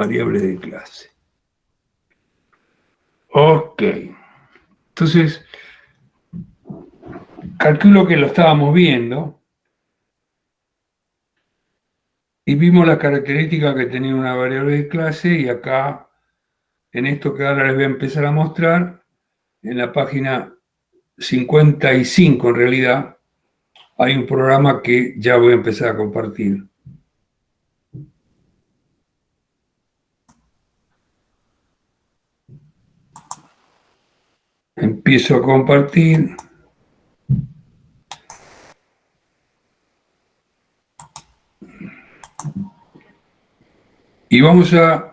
variable de clase. Ok. Entonces, calculo que lo estábamos viendo y vimos las características que tenía una variable de clase y acá, en esto que ahora les voy a empezar a mostrar, en la página 55 en realidad, hay un programa que ya voy a empezar a compartir. Empiezo a compartir. Y voy a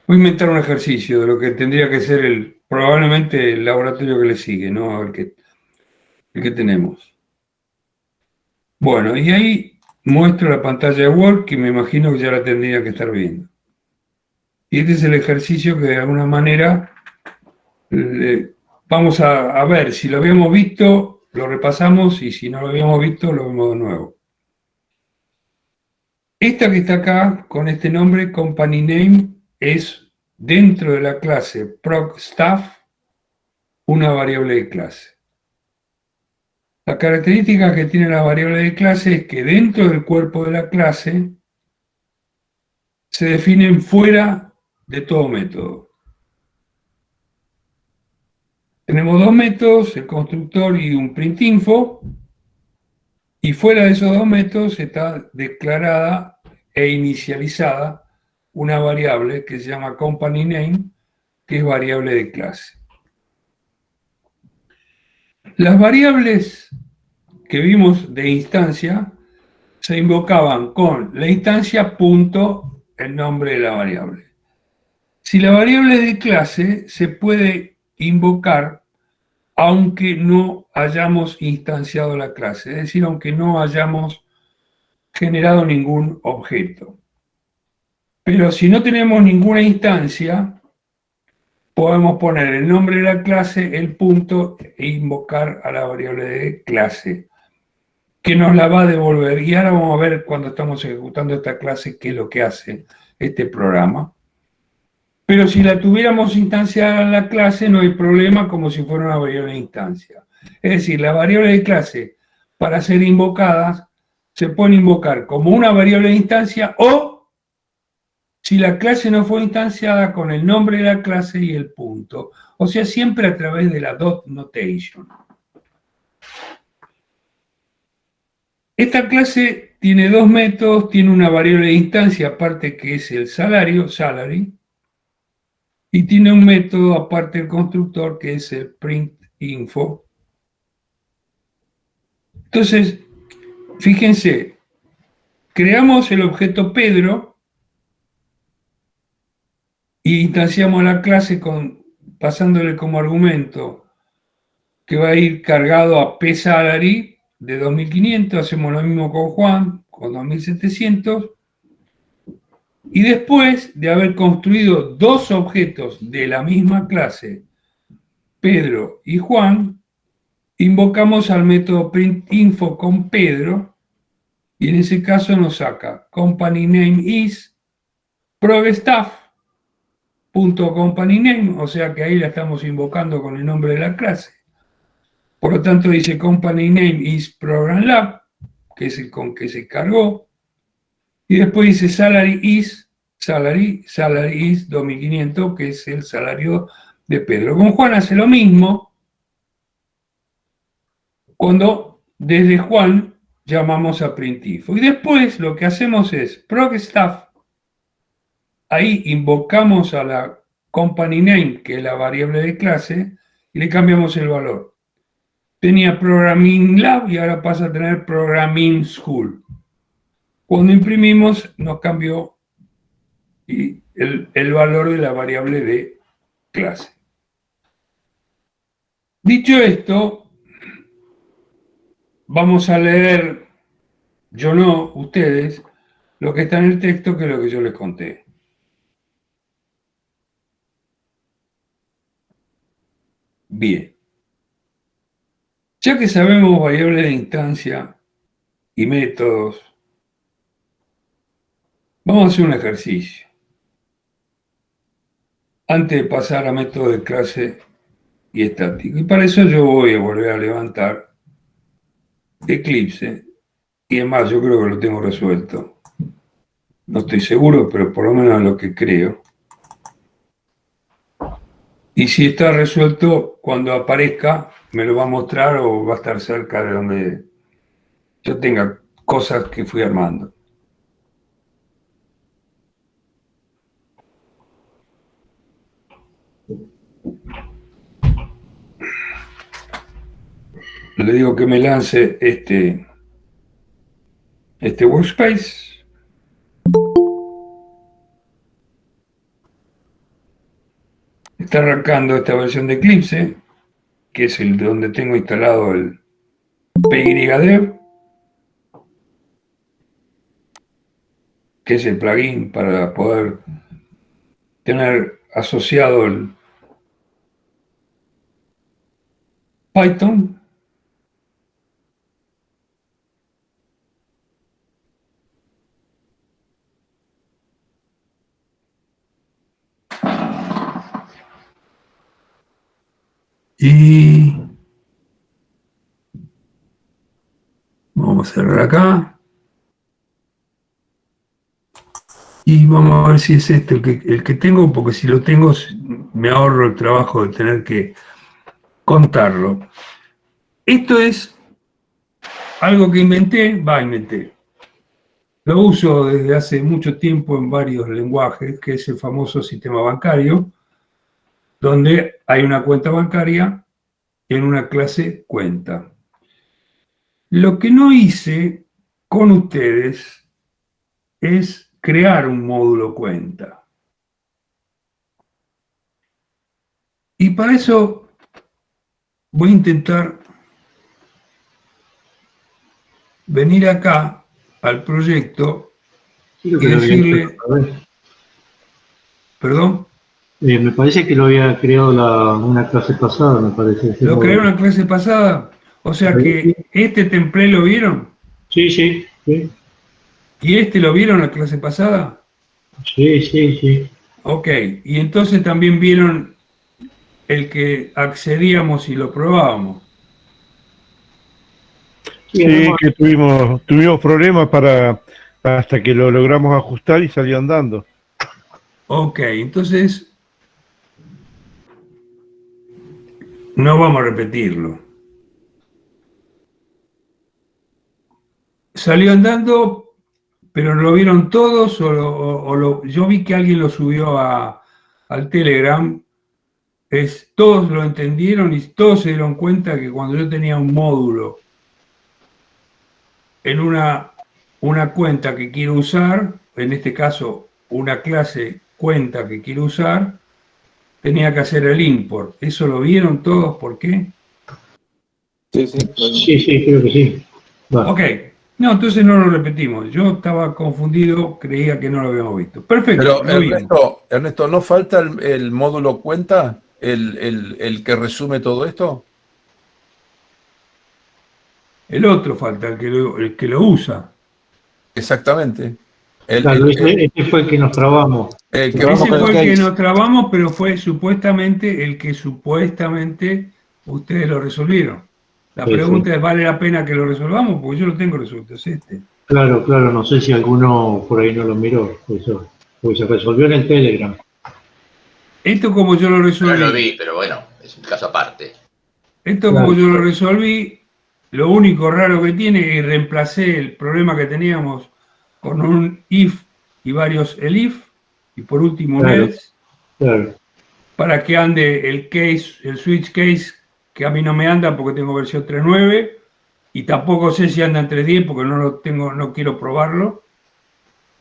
inventar un ejercicio de lo que tendría que ser probablemente el laboratorio que le sigue, ¿no? El que tenemos. Bueno, y ahí muestro la pantalla de Word, que me imagino que ya la tendría que estar viendo. Y este es el ejercicio que de alguna manera vamos a ver si lo habíamos visto, lo repasamos, y si no lo habíamos visto, lo vemos de nuevo. Esta que está acá, con este nombre, company name, es dentro de la clase procstaff una variable de clase. La característica que tiene la variable de clase es que dentro del cuerpo de la clase se definen fuera de todo método. Tenemos dos métodos, el constructor y un printinfo, y fuera de esos dos métodos está declarada e inicializada una variable que se llama company name, que es variable de clase. Las variables que vimos de instancia se invocaban con la instancia punto el nombre de la variable. Si la variable es de clase, se puede invocar aunque no hayamos instanciado la clase, es decir, aunque no hayamos generado ningún objeto. Pero si no tenemos ninguna instancia, podemos poner el nombre de la clase, el punto, e invocar a la variable de clase, que nos la va a devolver. Y ahora vamos a ver cuando estamos ejecutando esta clase qué es lo que hace este programa. Pero si la tuviéramos instanciada en la clase, no hay problema, como si fuera una variable de instancia. Es decir, las variables de clase, para ser invocadas, se pueden invocar como una variable de instancia o, si la clase no fue instanciada, con el nombre de la clase y el punto. O sea, siempre a través de la dot notation. Esta clase tiene dos métodos, tiene una variable de instancia aparte que es el salario, salary, y tiene un método aparte del constructor que es el printinfo. Entonces, fíjense, creamos el objeto Pedro y instanciamos la clase pasándole como argumento que va a ir cargado a pSalary de 2500, hacemos lo mismo con Juan, con 2700, y después de haber construido dos objetos de la misma clase, Pedro y Juan, invocamos al método printinfo con Pedro, y en ese caso nos saca company name is progrstaff.company name, o sea que ahí la estamos invocando con el nombre de la clase. Por lo tanto dice company name is program lab, que es el con que se cargó, y después dice salary is 2500, que es el salario de Pedro. Con Juan hace lo mismo, cuando desde Juan llamamos a printifo. Y después lo que hacemos es procstaff, ahí invocamos a la company name, que es la variable de clase, y le cambiamos el valor. Tenía Programming Lab y ahora pasa a tener Programming School. Cuando imprimimos nos cambió el valor de la variable de clase. Dicho esto, vamos a leer, yo no, ustedes, lo que está en el texto, que es lo que yo les conté. Bien. Ya que sabemos variables de instancia y métodos, vamos a hacer un ejercicio. antes de pasar a método de clase y estático. Y para eso yo voy a volver a levantar Eclipse. Y además yo creo que lo tengo resuelto. No estoy seguro, pero por lo menos lo que creo. Y si está resuelto, cuando aparezca, me lo va a mostrar o va a estar cerca de donde yo tenga cosas que fui armando. Le digo que me lance este workspace. Está arrancando esta versión de Eclipse, que es el donde tengo instalado el PyDev, que es el plugin para poder tener asociado el Python. Y vamos a cerrar acá. Y vamos a ver si es este el que tengo, porque si lo tengo me ahorro el trabajo de tener que contarlo. Esto es algo que inventé. Lo uso desde hace mucho tiempo en varios lenguajes, que es el famoso sistema bancario, donde hay una cuenta bancaria en una clase cuenta. Lo que no hice con ustedes es crear un módulo cuenta. Y para eso voy a intentar venir acá al proyecto Sí, y decirle, perdón, me parece que lo había creado una clase pasada, me parece. lo creé en una clase pasada, o sea que este template lo vieron Sí, sí, sí, y este lo vieron la clase pasada. sí, sí, sí. Ok, y entonces también vieron el que accedíamos y lo probábamos. Sí, Sí, que tuvimos problemas hasta que lo logramos ajustar y salió andando. Ok, entonces no vamos a repetirlo. Salió andando, pero lo vieron todos yo vi que alguien lo subió al Telegram. Todos lo entendieron y todos se dieron cuenta que cuando yo tenía un módulo en una cuenta que quiero usar, en este caso una clase cuenta que quiero usar, tenía que hacer el import. ¿Eso lo vieron todos? ¿Por qué? Sí, sí. Sí, sí, creo que sí. Va. Ok. No, entonces no lo repetimos. Yo estaba confundido, creía que no lo habíamos visto. Perfecto, Pero lo vimos. Ernesto, ¿no falta el módulo cuenta? El que resume todo esto. El otro falta, el que lo usa. Exactamente. El, Claro, el- el- ese fue el que nos trabamos. el que Ese con el fue el que case. nos trabamos, pero fue supuestamente el que supuestamente ustedes lo resolvieron. La Sí, sí. pregunta es, ¿vale la pena que lo resolvamos? Porque yo lo tengo resuelto, es este. Claro, claro, no sé si alguno por ahí no lo miró, porque se resolvió en el Telegram. Esto como yo lo No lo resolví. vi, pero bueno, es un caso aparte. Esto como Claro. yo lo resolví, lo único raro que tiene es que reemplacé el problema que teníamos con un if y varios elif, y por último un Claro, else, claro, para que ande el case, el switch case, que a mí no me anda porque tengo versión 3.9, y tampoco sé si anda en 3.10 porque no lo tengo, no quiero probarlo.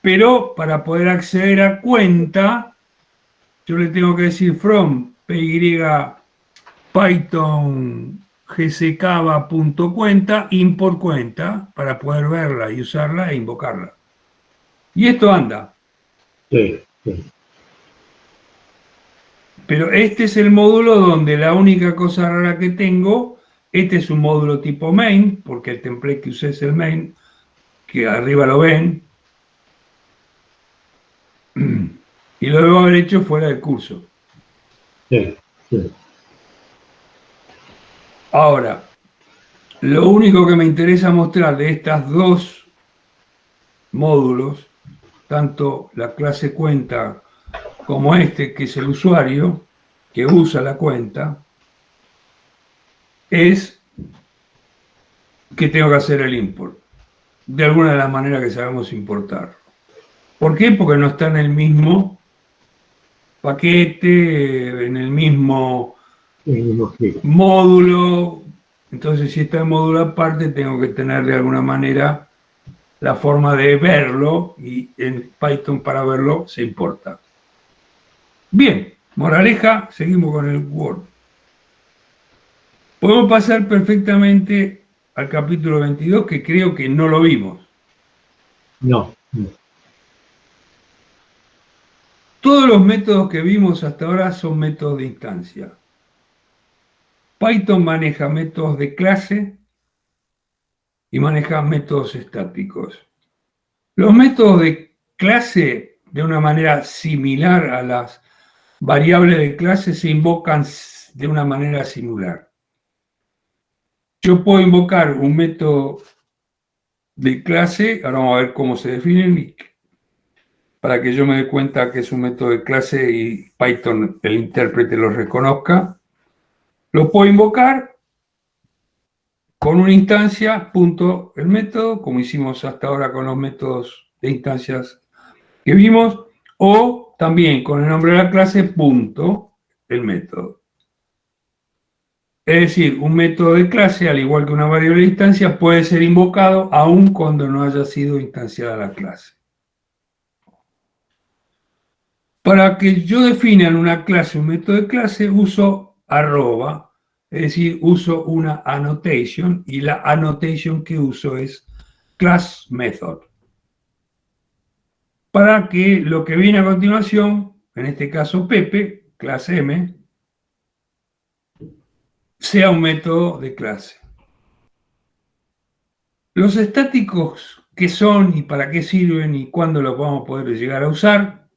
Pero para poder acceder a cuenta, yo le tengo que decir from py python gckava.cuenta import cuenta para poder verla y usarla e invocarla. Y esto anda. sí, sí. Pero este es el módulo donde la única cosa rara que tengo, este es un módulo tipo main, porque el template que usé es el main, que arriba lo ven, y lo debo haber hecho fuera del curso. Sí, sí. Ahora, lo único que me interesa mostrar de estas dos módulos, tanto la clase cuenta como este, que es el usuario que usa la cuenta, es que tengo que hacer el import, de alguna de las maneras que sabemos importar. ¿Por qué? Porque no está en el mismo paquete, en el mismo El mismo clic. módulo. Entonces, si está en módulo aparte, tengo que tener de alguna manera la forma de verlo, y en Python para verlo se importa. Bien, moraleja, seguimos con el Word. Podemos pasar perfectamente al capítulo 22, que creo que no lo vimos. No, no. Todos los métodos que vimos hasta ahora son métodos de instancia. Python maneja métodos de clase y maneja métodos estáticos. Los métodos de clase, de una manera similar a las variables de clase, se invocan de una manera similar. Yo puedo invocar un método de clase, ahora vamos a ver cómo se definen, para que yo me dé cuenta que es un método de clase y Python, el intérprete, lo reconozca. Lo puedo invocar con una instancia, punto el método, como hicimos hasta ahora con los métodos de instancias que vimos, o también con el nombre de la clase, punto el método. Es decir, un método de clase, al igual que una variable de instancia, puede ser invocado aun cuando no haya sido instanciada la clase. Para que yo defina en una clase un método de clase, uso arroba, es decir, uso una annotation, y la annotation que uso es class method. Para que lo que viene a continuación, en este caso Pepe, clase M, sea un método de clase. Los estáticos, ¿qué son y para qué sirven y cuándo los vamos a poder llegar a usar?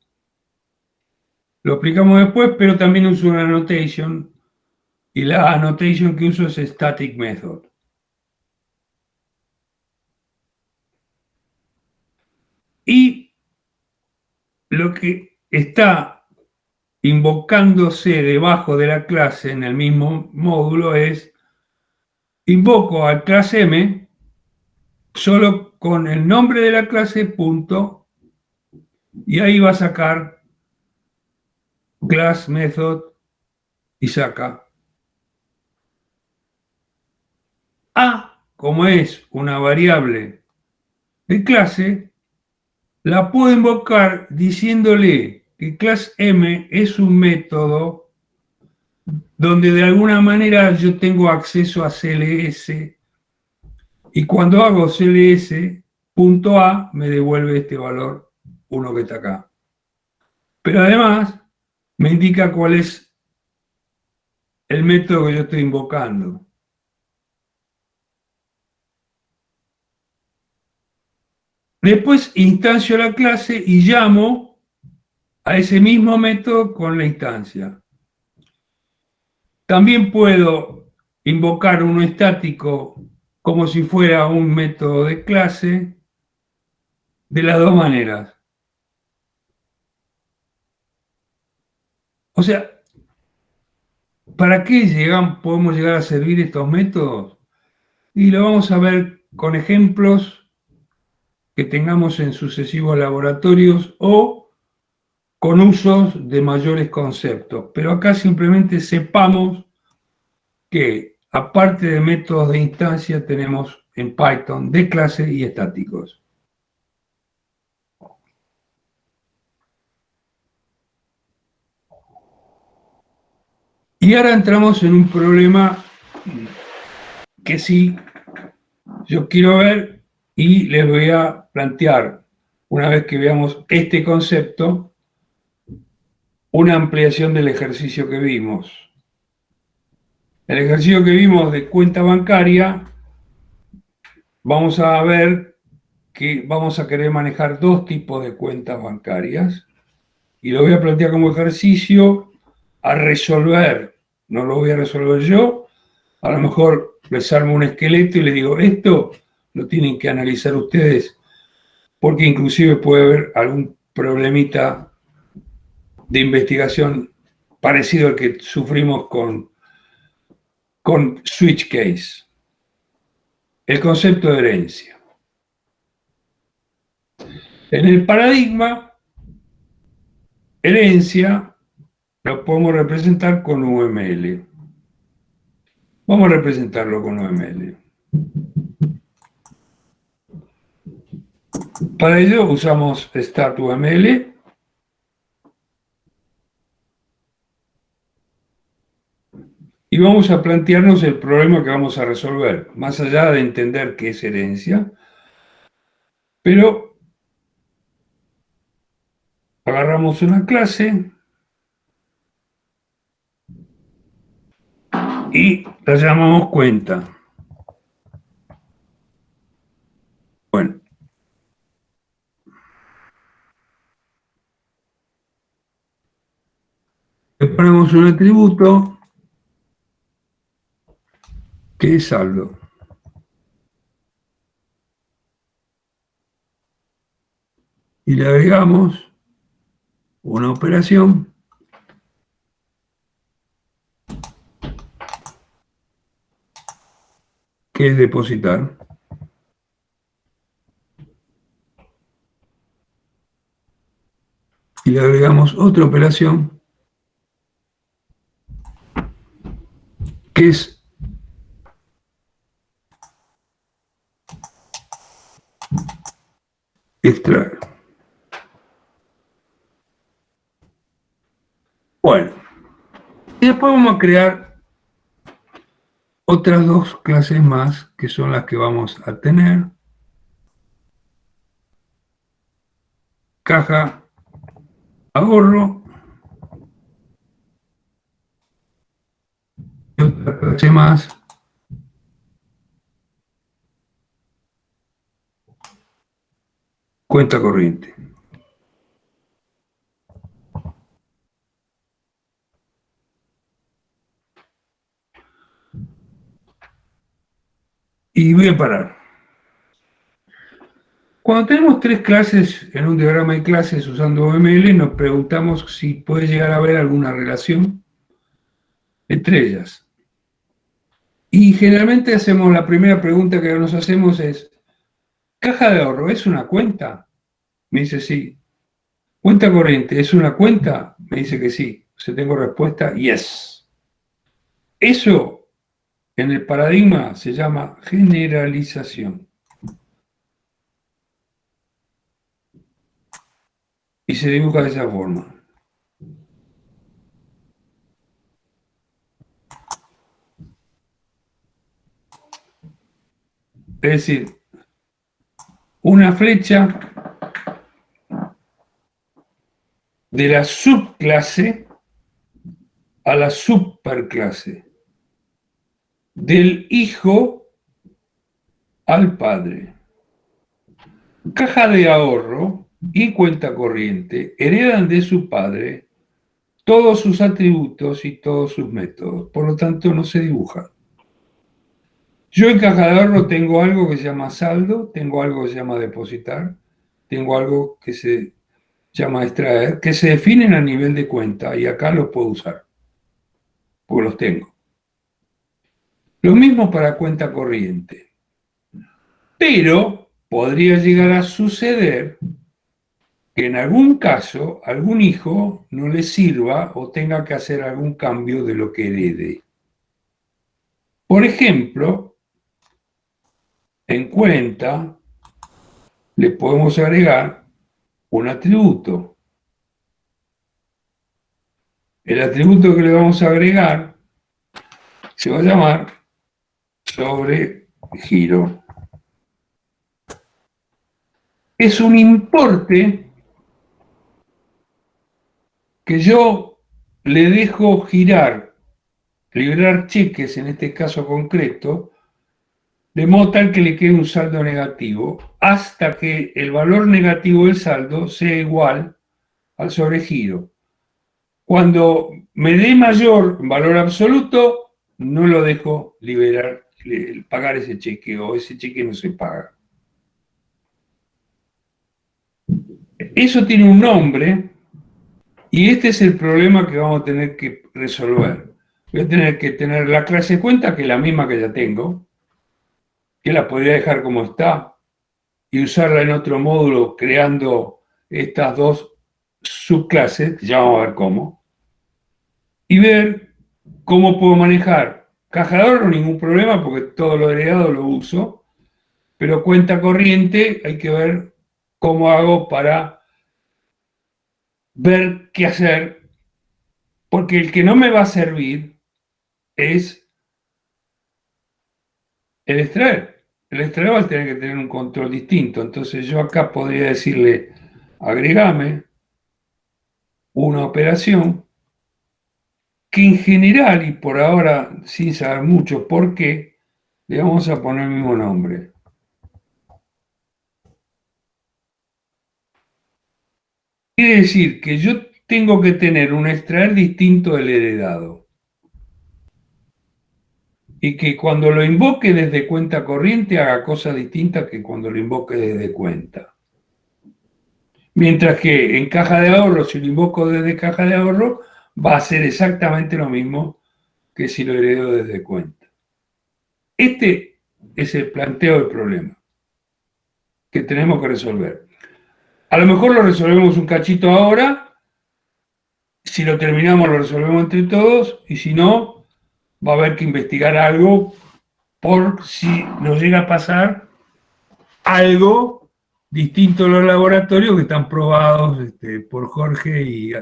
Lo explicamos después, pero también uso una annotation, y la annotation que uso es static method. Y lo que está invocándose debajo de la clase en el mismo módulo es: invoco a clase M solo con el nombre de la clase, punto, y ahí va a sacar class method y saca A. Como es una variable de clase, la puedo invocar diciéndole que class M es un método donde de alguna manera yo tengo acceso a CLS, y cuando hago CLS.A me devuelve este valor 1 que está acá. Pero además me indica cuál es el método que yo estoy invocando. Después instancio la clase y llamo a ese mismo método con la instancia. También puedo invocar uno estático como si fuera un método de clase, de las dos maneras. O sea, ¿para qué podemos llegar a servir estos métodos? Y lo vamos a ver con ejemplos que tengamos en sucesivos laboratorios o con usos de mayores conceptos. Pero acá simplemente sepamos que, aparte de métodos de instancia, tenemos en Python de clase y estáticos. Y ahora entramos en un problema que sí yo quiero ver, y les voy a plantear, una vez que veamos este concepto, una ampliación del ejercicio que vimos. El ejercicio que vimos de cuenta bancaria, vamos a ver que vamos a querer manejar dos tipos de cuentas bancarias, y lo voy a plantear como ejercicio a resolver, no lo voy a resolver yo, a lo mejor les armo un esqueleto y les digo, esto lo tienen que analizar ustedes, porque inclusive puede haber algún problemita de investigación parecido al que sufrimos con Switch Case. El concepto de herencia. En el paradigma, herencia lo podemos representar con UML. Vamos a representarlo con UML. Para ello usamos StartUML. Y vamos a plantearnos el problema que vamos a resolver, más allá de entender qué es herencia, pero agarramos una clase y la llamamos cuenta. Bueno. Le ponemos un atributo que es saldo. Y le agregamos una operación que es depositar. Y le agregamos otra operación que es extraer. Bueno, y después vamos a crear otras dos clases más que son las que vamos a tener. Caja ahorro y otra clase más cuenta corriente. Y voy a parar. Cuando tenemos tres clases en un diagrama de clases usando UML, nos preguntamos si puede llegar a haber alguna relación entre ellas. Y generalmente hacemos la primera pregunta que nos hacemos es, ¿caja de ahorro es una cuenta? Me dice sí. ¿Cuenta corriente es una cuenta? Me dice que sí. Si tengo respuesta, yes. Eso en el paradigma se llama generalización. Y se dibuja de esa forma. Es decir, una flecha de la subclase a la superclase, del hijo al padre. Caja de ahorro y cuenta corriente heredan de su padre todos sus atributos y todos sus métodos, por lo tanto no se dibujan. Yo en caja de ahorro tengo algo que se llama saldo, tengo algo que se llama depositar, tengo algo que se llama extraer, que se definen a nivel de cuenta y acá los puedo usar, porque los tengo. Lo mismo para cuenta corriente. Pero podría llegar a suceder que en algún caso algún hijo no le sirva o tenga que hacer algún cambio de lo que herede. Por ejemplo, en cuenta le podemos agregar un atributo. El atributo que le vamos a agregar se va a llamar sobregiro. Es un importe que yo le dejo girar, liberar cheques en este caso concreto, de modo tal que le quede un saldo negativo hasta que el valor negativo del saldo sea igual al sobregiro. Cuando me dé mayor valor absoluto, no lo dejo liberar, pagar ese cheque, o ese cheque no se paga. Eso tiene un nombre, y este es el problema que vamos a tener que resolver. Voy a tener que tener la clase cuenta, que es la misma que ya tengo, que la podría dejar como está, y usarla en otro módulo creando estas dos subclases, ya vamos a ver cómo, y ver cómo puedo manejar caja de ahorro, ningún problema, porque todo lo heredado lo uso, pero cuenta corriente hay que ver cómo hago para ver qué hacer, porque el que no me va a servir es el extraer. El extraer va a tener que tener un control distinto, entonces yo acá podría decirle, agregame una operación que en general, y por ahora sin saber mucho por qué, le vamos a poner el mismo nombre. Quiere decir que yo tengo que tener un extraer distinto del heredado. Y que cuando lo invoque desde cuenta corriente haga cosas distintas que cuando lo invoque desde cuenta. Mientras que en caja de ahorro, si lo invoco desde caja de ahorro, va a ser exactamente lo mismo que si lo heredo desde cuenta. Este es el planteo del problema que tenemos que resolver. A lo mejor lo resolvemos un cachito ahora, si lo terminamos lo resolvemos entre todos, y si no, va a haber que investigar algo por si nos llega a pasar algo distinto a los laboratorios que están probados por Jorge y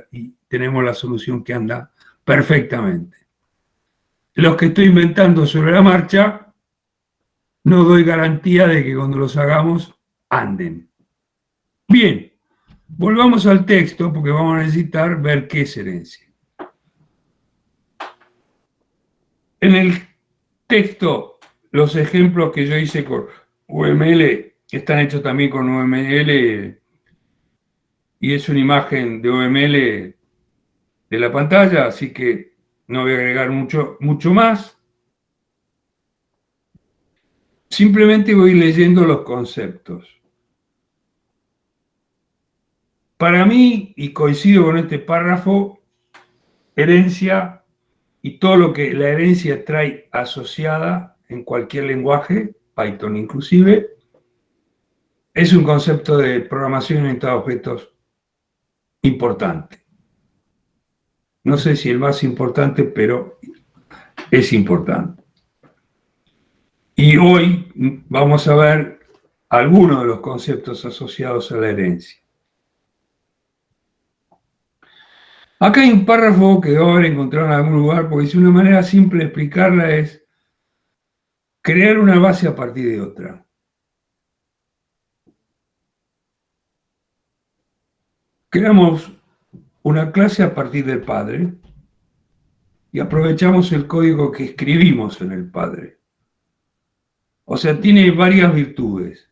tenemos la solución que anda perfectamente. Los que estoy inventando sobre la marcha, no doy garantía de que cuando los hagamos anden. Bien, volvamos al texto porque vamos a necesitar ver qué es herencia. En el texto, los ejemplos que yo hice con UML están hechos también con UML y es una imagen de UML de la pantalla, así que no voy a agregar mucho más. Simplemente voy leyendo los conceptos. Para mí, y coincido con este párrafo, herencia y todo lo que la herencia trae asociada en cualquier lenguaje, Python inclusive, es un concepto de programación orientada a objetos importante. No sé si el más importante, pero es importante. Y hoy vamos a ver algunos de los conceptos asociados a la herencia. Acá hay un párrafo que debo haber encontrado en algún lugar, porque dice una manera simple de explicarla es crear una base a partir de otra. Creamos una clase a partir del padre y aprovechamos el código que escribimos en el padre. O sea, tiene varias virtudes.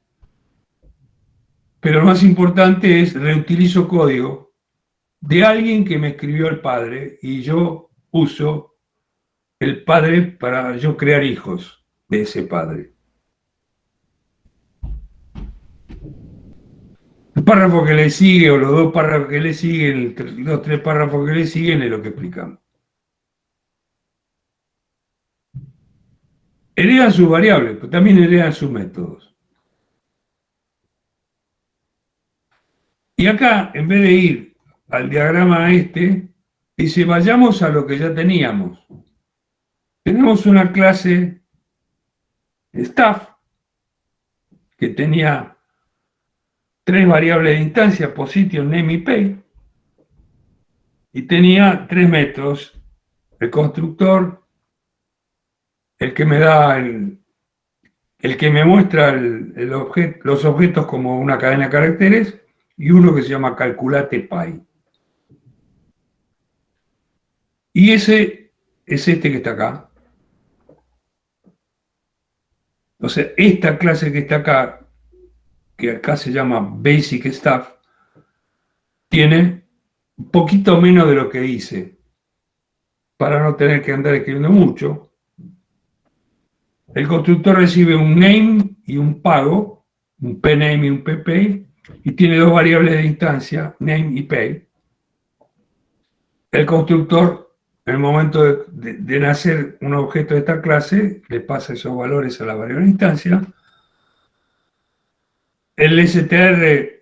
Pero lo más importante es reutilizo código de alguien que me escribió el padre y yo uso el padre para yo crear hijos de ese padre. El párrafo que le sigue, o los dos párrafos que le siguen, los tres párrafos que le siguen, es lo que explicamos. Heredan sus variables, pero también heredan sus métodos. Y acá, en vez de ir al diagrama dice, vayamos a lo que ya teníamos. Tenemos una clase staff que tenía tres variables de instancia, position, name y pay, y tenía tres métodos, el constructor, el que me da el que me muestra los objetos como una cadena de caracteres, y uno que se llama calculate py. Y ese es este que está acá. O sea, esta clase que está acá, que acá se llama Basic Stuff, tiene un poquito menos de lo que dice, para no tener que andar escribiendo mucho. El constructor recibe un name y un pago, un pname y un ppay, y tiene dos variables de instancia, name y pay. El constructor, en el momento de nacer un objeto de esta clase, le pasa esos valores a la variable de instancia. El str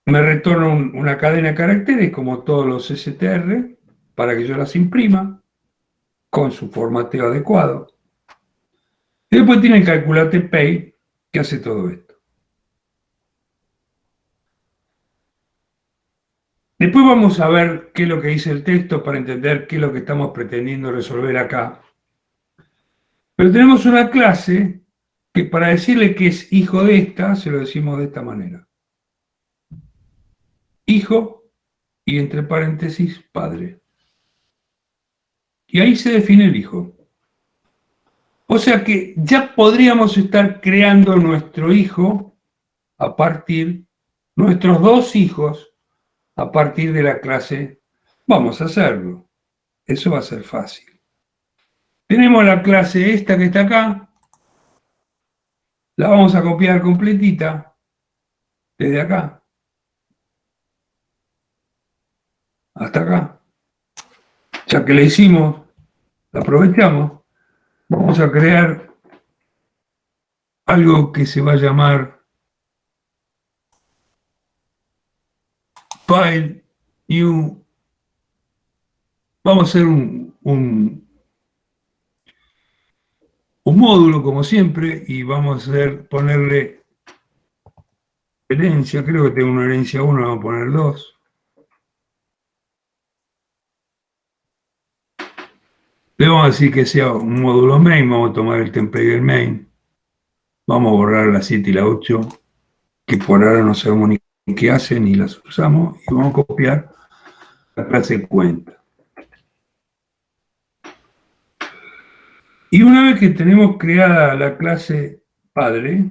me retorna una cadena de caracteres, como todos los str, para que yo las imprima, con su formateo adecuado. Y después tiene el calculate pay, que hace todo esto. Después vamos a ver qué es lo que dice el texto para entender qué es lo que estamos pretendiendo resolver acá. Pero tenemos una clase que para decirle que es hijo de esta, se lo decimos de esta manera. Hijo y entre paréntesis padre. Y ahí se define el hijo. O sea que ya podríamos estar creando nuestro hijo a partir, nuestros dos hijos a partir de la clase. Vamos a hacerlo. Eso va a ser fácil. Tenemos la clase esta que está acá. La vamos a copiar completita desde acá hasta acá. Ya que la hicimos, la aprovechamos. Vamos a crear algo que se va a llamar file new. Vamos a hacer un módulo como siempre y vamos a ponerle herencia. Creo que tengo una herencia 1, vamos a poner 2. Le vamos a decir que sea un módulo main, vamos a tomar el template del main. Vamos a borrar la 7 y la 8, que por ahora no sabemos ni qué hacen ni las usamos, y vamos a copiar la clase cuenta. Y una vez que tenemos creada la clase padre,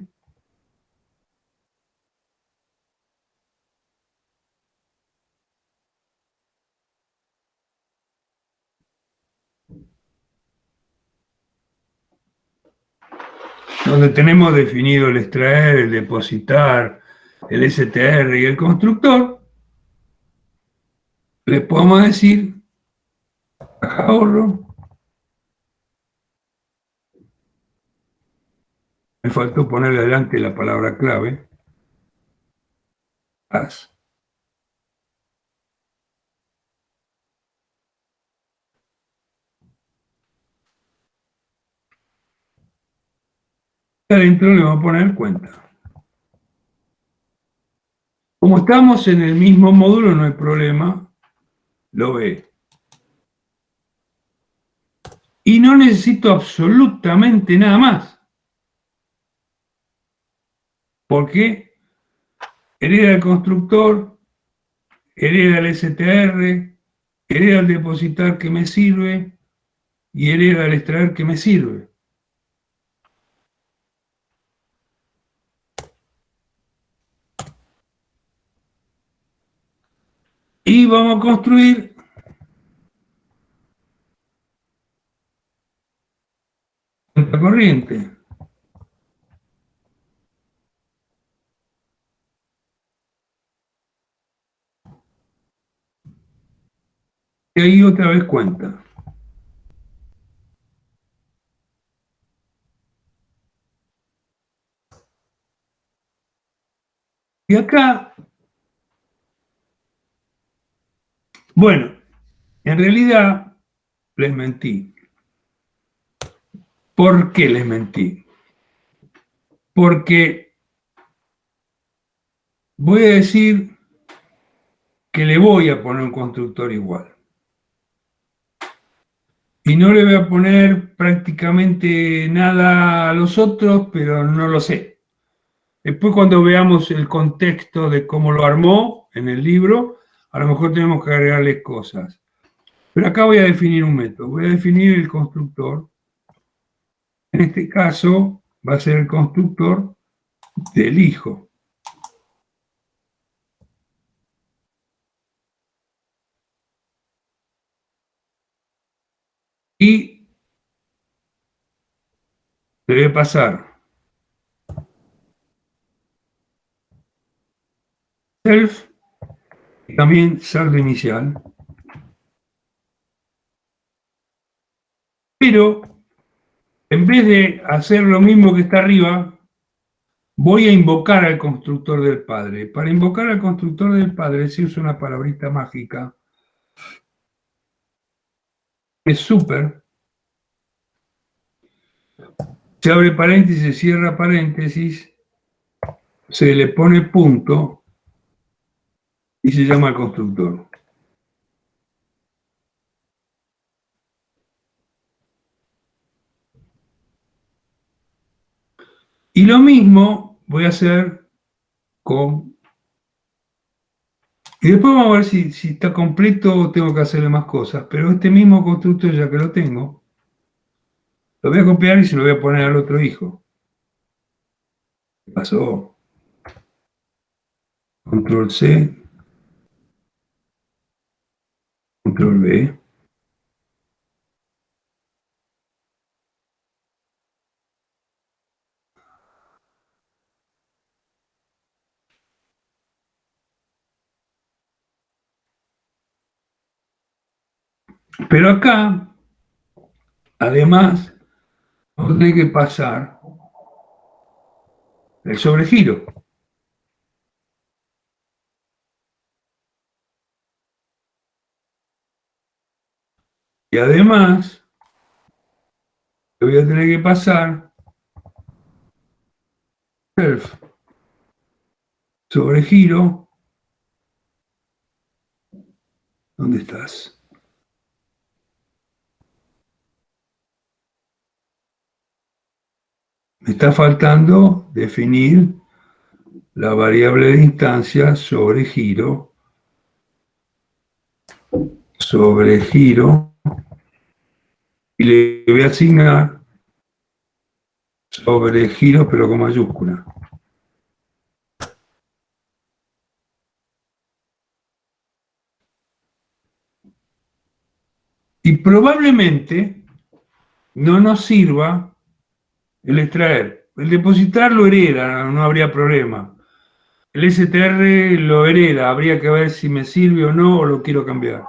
donde tenemos definido el extraer, el depositar, el str y el constructor, le podemos decir caja ahorro. Me faltó ponerle adelante la palabra clave. As. Y adentro le vamos a poner cuenta. Como estamos en el mismo módulo, no hay problema, lo ve. Y no necesito absolutamente nada más. Porque hereda el constructor, hereda el str, hereda el depositar que me sirve y hereda el extraer que me sirve. Y vamos a construir cuenta corriente. Y ahí otra vez cuenta. Y acá, bueno, en realidad les mentí. ¿Por qué les mentí? Porque voy a decir que le voy a poner un constructor igual. Y no le voy a poner prácticamente nada a los otros, pero no lo sé. Después cuando veamos el contexto de cómo lo armó en el libro, a lo mejor tenemos que agregarle cosas. Pero acá voy a definir un método. Voy a definir el constructor. En este caso va a ser el constructor del hijo. Y le voy a pasar self y también saldo inicial. Pero en vez de hacer lo mismo que está arriba, voy a invocar al constructor del padre. Para invocar al constructor del padre se usa una palabrita mágica. Es súper. Se abre paréntesis, se cierra paréntesis, se le pone punto y se llama el constructor. Y lo mismo voy a hacer con... Y después vamos a ver si está completo o tengo que hacerle más cosas. Pero este mismo constructor, ya que lo tengo, lo voy a copiar y se lo voy a poner al otro hijo. ¿Qué pasó? Control C, Control V. Pero acá, además, vamos a tener que pasar el sobregiro. Y además, le voy a tener que pasar self sobregiro. ¿Dónde estás? Me está faltando definir la variable de instancia sobregiro, y le voy a asignar sobregiro, pero con mayúscula. Y probablemente no nos sirva el extraer. El depositar lo hereda, no habría problema. El STR lo hereda, habría que ver si me sirve o no, o lo quiero cambiar.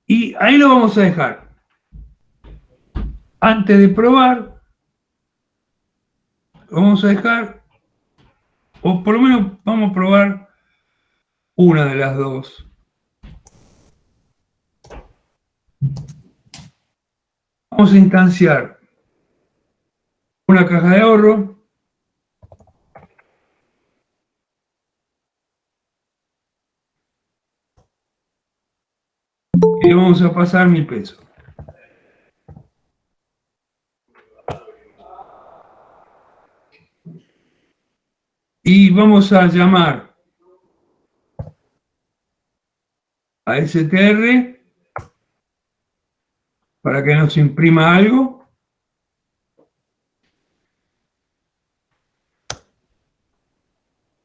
Y ahí lo vamos a dejar. Antes de probar, lo vamos a dejar, o por lo menos vamos a probar una de las dos. Vamos a instanciar una caja de ahorro y le vamos a pasar 1.000 pesos. Y vamos a llamar a STR para que nos imprima algo.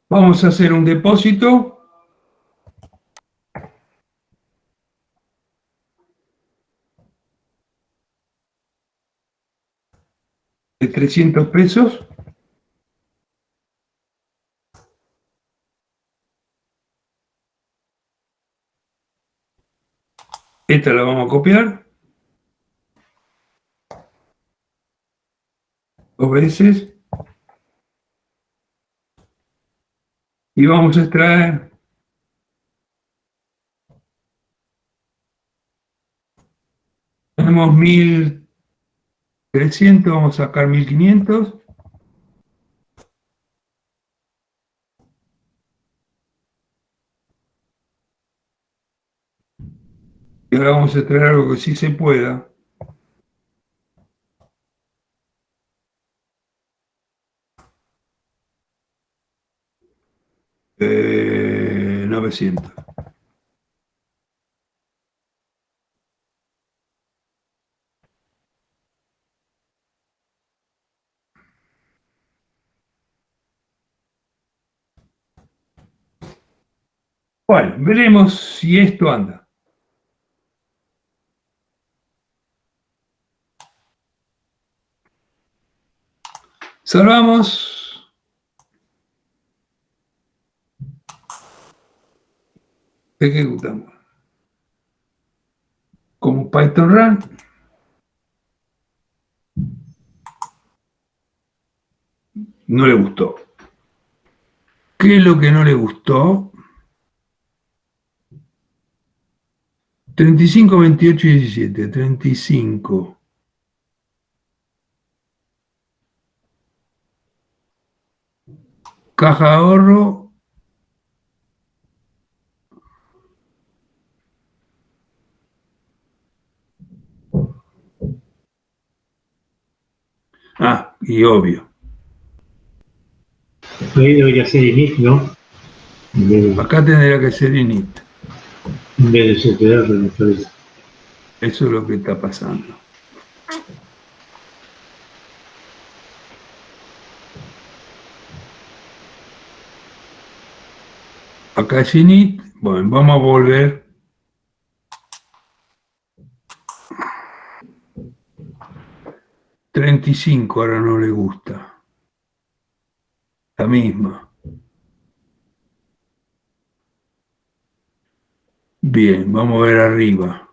Vamos a hacer un depósito de 300 pesos. Esta la vamos a copiar 2 veces y vamos a extraer tenemos 1.300, vamos a sacar 1.500 y ahora vamos a extraer algo que sí se pueda. 900. Bueno, veremos si esto anda. Salvamos. Ejecutamos. Como Python Run. No le gustó. ¿Qué es lo que no le gustó? 35, 28 y 17. 35. Caja de ahorro. Ah, y obvio. Ahí debería ser init, ¿no? En Acá tendría que ser init. vez de CTR, me parece. Eso es lo que está pasando. Acá es init. Bueno, vamos a volver. $35 ahora no le gusta. La misma. Bien, vamos a ver arriba.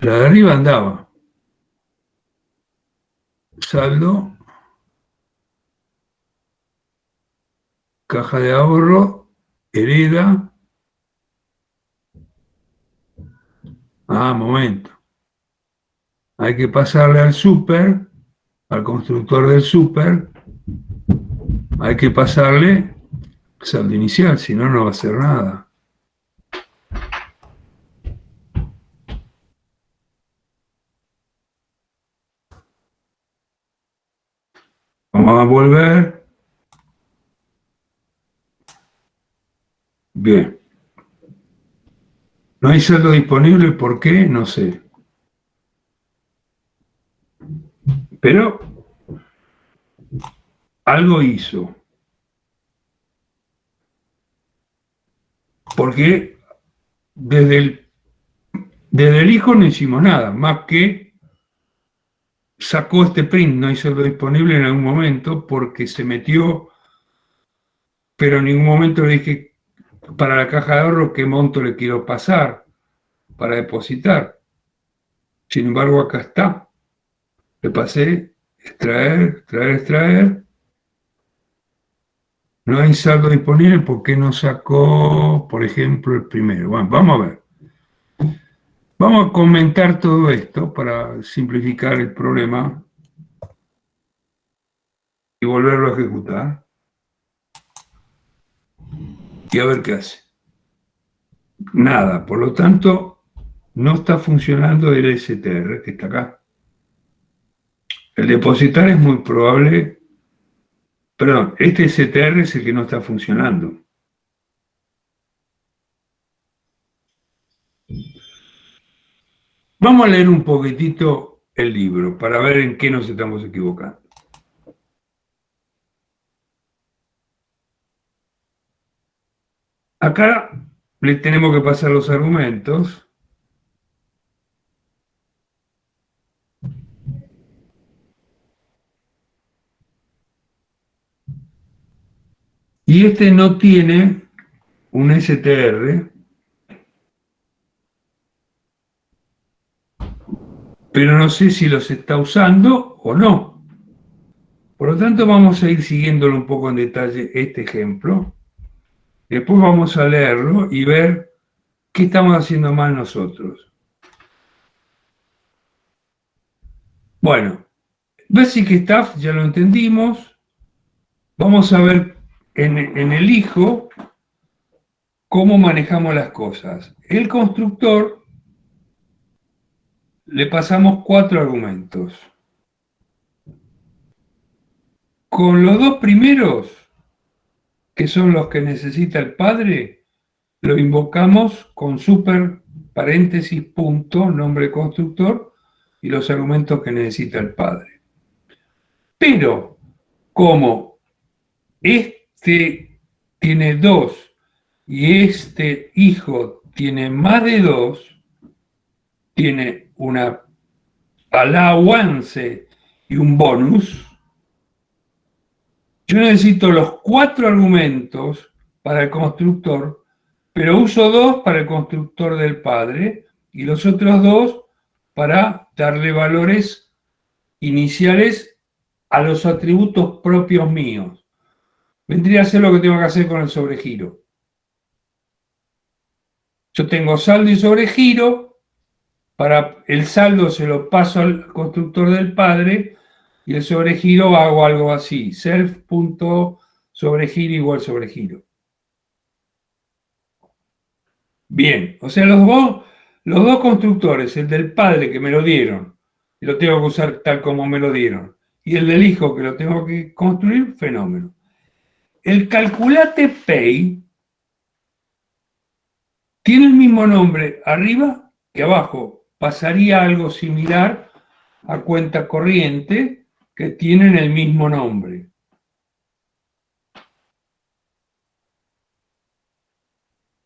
La de arriba andaba. Saldo. Caja de ahorro. Hereda. Ah, momento. Hay que pasarle al super, al constructor del super. Hay que pasarle saldo inicial, si no, no va a hacer nada. Vamos a volver. Bien. No hay saldo disponible, ¿por qué? No sé. Pero algo hizo. Porque desde el hijo no hicimos nada, más que sacó este print, no hay saldo disponible en algún momento, porque se metió, pero en ningún momento le dije para la caja de ahorro qué monto le quiero pasar para depositar. Sin embargo, acá está. Le pasé, extraer, extraer. No hay saldo disponible, ¿por qué no sacó, por ejemplo, el primero? Bueno, vamos a ver. Vamos a comentar todo esto para simplificar el problema y volverlo a ejecutar. Y a ver qué hace. Nada, por lo tanto, no está funcionando el STR que está acá. El depositar es muy probable. Perdón, este STR es el que no está funcionando. Vamos a leer un poquitito el libro para ver en qué nos estamos equivocando. Acá le tenemos que pasar los argumentos. Y este no tiene un STR, pero no sé si los está usando o no. Por lo tanto, vamos a ir siguiéndolo un poco en detalle este ejemplo. Después vamos a leerlo y ver qué estamos haciendo mal nosotros. Bueno, Basic Stuff ya lo entendimos. Vamos a ver en el hijo cómo manejamos las cosas. El constructor le pasamos 4 argumentos. Con los 2 primeros, que son los que necesita el padre, lo invocamos con super paréntesis punto, nombre constructor, y los argumentos que necesita el padre. Pero, como este tiene 2 y este hijo tiene más de 2, tiene una allowance y un bonus, yo necesito los 4 argumentos para el constructor, pero uso 2 para el constructor del padre y los otros 2 para darle valores iniciales a los atributos propios míos. Vendría a ser lo que tengo que hacer con el sobregiro. Yo tengo saldo y sobregiro, para el saldo se lo paso al constructor del padre y el sobregiro hago algo así, self.sobregiro igual sobregiro. Bien, o sea, los dos constructores, el del padre que me lo dieron, y lo tengo que usar tal como me lo dieron, y el del hijo que lo tengo que construir, fenómeno. El calculate pay tiene el mismo nombre arriba que abajo. Pasaría algo similar a cuenta corriente que tienen el mismo nombre.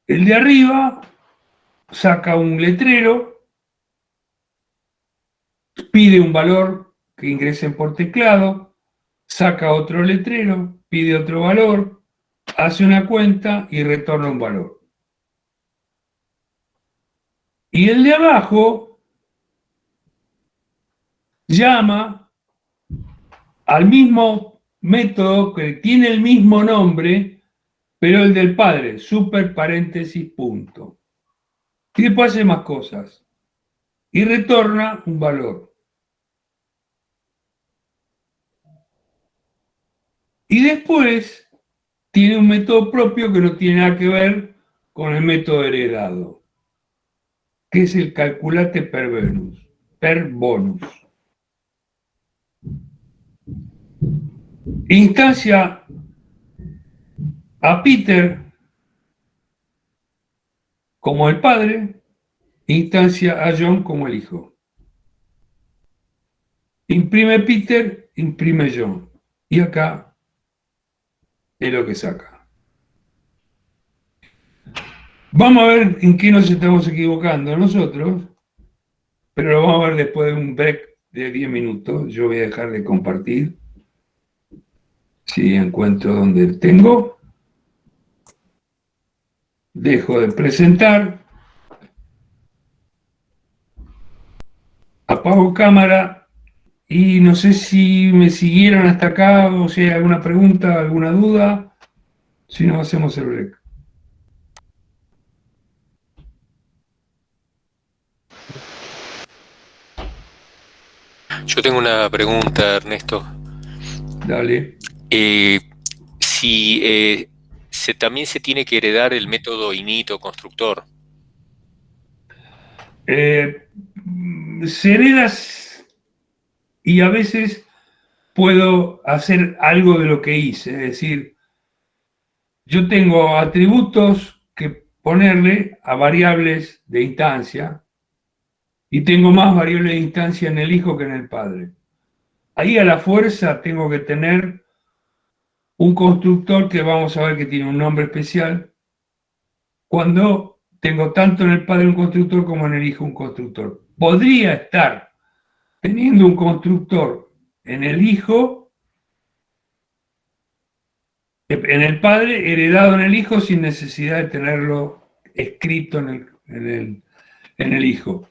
El de arriba saca un letrero, pide un valor que ingresen por teclado, saca otro letrero, pide otro valor, hace una cuenta y retorna un valor. Y el de abajo llama al mismo método que tiene el mismo nombre, pero el del padre, super paréntesis punto. Y después hace más cosas. Y retorna un valor. Y después tiene un método propio que no tiene nada que ver con el método heredado, que es el calculate per bonus. Instancia a Peter como el padre, instancia a John como el hijo. Imprime Peter, imprime John. Y acá es lo que saca. Vamos a ver en qué nos estamos equivocando nosotros, pero lo vamos a ver después de un break de 10 minutos. Yo voy a dejar de compartir. Si encuentro donde tengo. Dejo de presentar. Apago cámara y no sé si me siguieron hasta acá o si hay alguna pregunta, alguna duda. Si no, hacemos el break. Yo tengo una pregunta, Ernesto. Dale. Si también se tiene que heredar el método init o constructor. Se hereda y a veces puedo hacer algo de lo que hice. Es decir, yo tengo atributos que ponerle a variables de instancia y tengo más variables de instancia en el hijo que en el padre. Ahí a la fuerza tengo que tener un constructor que vamos a ver que tiene un nombre especial cuando tengo tanto en el padre un constructor como en el hijo un constructor. Podría estar teniendo un constructor en el hijo, en el padre, heredado en el hijo sin necesidad de tenerlo escrito en el hijo.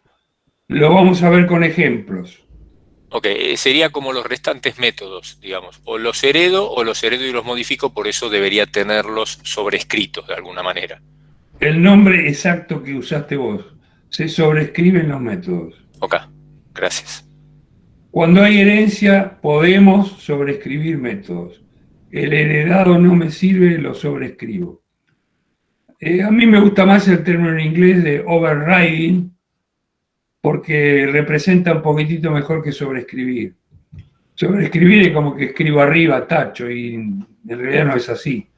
Lo vamos a ver con ejemplos. Ok, sería como los restantes métodos, digamos. O los heredo y los modifico, por eso debería tenerlos sobrescritos de alguna manera. El nombre exacto que usaste vos. Se sobrescriben los métodos. Ok, gracias. Cuando hay herencia, podemos sobrescribir métodos. El heredado no me sirve, lo sobrescribo. A mí me gusta más el término en inglés de overriding, porque representa un poquitito mejor que sobrescribir. Sobrescribir es como que escribo arriba, tacho, y en realidad no es así.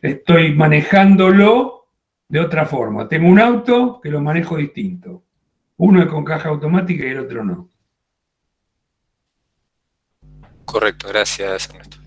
Estoy manejándolo de otra forma. Tengo un auto que lo manejo distinto. Uno es con caja automática y el otro no. Correcto, gracias, Ernesto.